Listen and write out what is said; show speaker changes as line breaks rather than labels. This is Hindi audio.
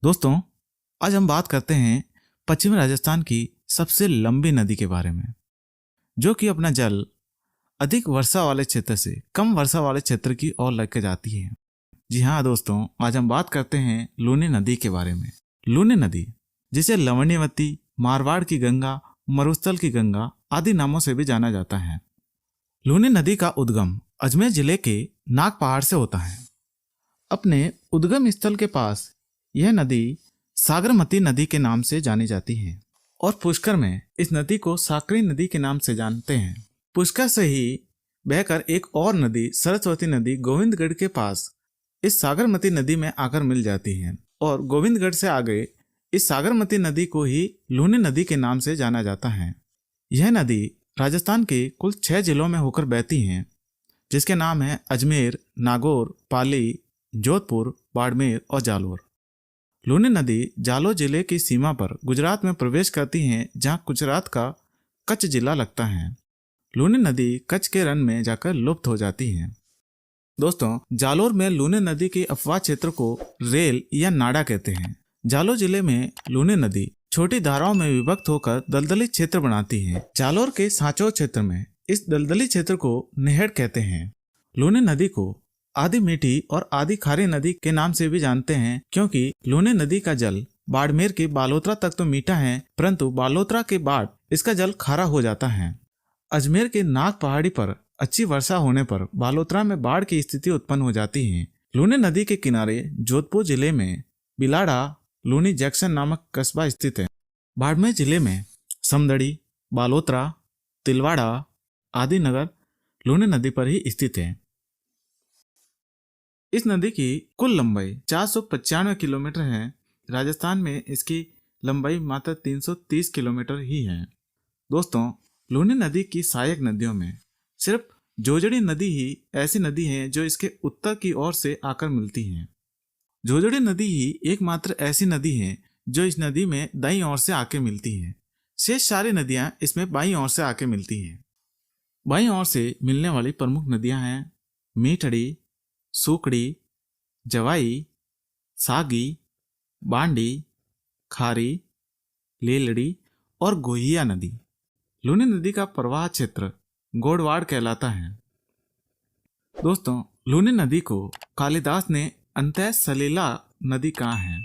दोस्तों, आज हम बात करते हैं पश्चिमी राजस्थान की सबसे लंबी नदी के बारे में, जो कि अपना जल अधिक वर्षा वाले क्षेत्र से कम वर्षा वाले क्षेत्र की ओर लेकर जाती है। जी हाँ दोस्तों, आज हम बात करते हैं लूनी नदी के बारे में। लूनी नदी, जिसे लवणीवती, मारवाड़ की गंगा, मरुस्थल की गंगा आदि नामों से भी जाना जाता है। लूनी नदी का उद्गम अजमेर जिले के नाग पहाड़ से होता है। अपने उद्गम स्थल के पास यह नदी सागरमती नदी के नाम से जानी जाती है और पुष्कर में इस नदी को साकरी नदी के नाम से जानते हैं। पुष्कर से ही बहकर एक और नदी सरस्वती नदी गोविंदगढ़ के पास इस सागरमती नदी में आकर मिल जाती है और गोविंदगढ़ से आगे इस सागरमती नदी को ही लूनी नदी के नाम से जाना जाता है। यह नदी राजस्थान के कुल 6 जिलों में होकर बहती है, जिसके नाम है अजमेर, नागौर, पाली, जोधपुर, बाड़मेर और जालोर। लूनी नदी जालोर जिले की सीमा पर गुजरात में प्रवेश करती है, जहां गुजरात का कच्छ जिला लगता है। लूनी नदी कच्छ के रण में जाकर लुप्त हो जाती है। दोस्तों, जालोर में लूनी नदी के अपवाह क्षेत्र को रेल या नाडा कहते हैं। जालोर जिले में लूनी नदी छोटी धाराओं में विभक्त होकर दलदली क्षेत्र बनाती है। जालोर के सांचौर क्षेत्र में इस दलदली क्षेत्र को नहर कहते हैं। लूनी नदी को आधी मीठी और आधी खारी नदी के नाम से भी जानते हैं, क्योंकि लूनी नदी का जल बाड़मेर के बालोतरा तक तो मीठा है, परंतु बालोतरा के बाद इसका जल खारा हो जाता है। अजमेर के नाग पहाड़ी पर अच्छी वर्षा होने पर बालोतरा में बाढ़ की स्थिति उत्पन्न हो जाती है। लूनी नदी के किनारे जोधपुर जिले में बिलाड़ा लूनी जंक्शन नामक कस्बा स्थित है। बाड़मेर जिले में समदड़ी, बालोतरा, तिलवाड़ा आदि नगर लूनी नदी पर ही स्थित है। इस नदी की कुल लंबाई 495 किलोमीटर है। राजस्थान में इसकी लंबाई मात्र 330 किलोमीटर ही है। दोस्तों, लूनी नदी की सहायक नदियों में सिर्फ जोजड़ी नदी ही ऐसी नदी है जो इसके उत्तर की ओर से आकर मिलती है। जोजड़ी नदी ही एकमात्र ऐसी नदी है जो इस नदी में दाईं ओर से आके मिलती है। शेष सारी नदियां इसमें बाईं ओर से आके मिलती हैं। बाईं ओर से मिलने वाली प्रमुख नदियां हैं मीठड़ी, सूकड़ी, जवाई, सागी, बांडी, खारी, लेलड़ी और गोहिया नदी। लूनी नदी का प्रवाह क्षेत्र गोडवाड़ कहलाता है। दोस्तों, लूनी नदी को कालिदास ने अंतः सलीला नदी कहा है।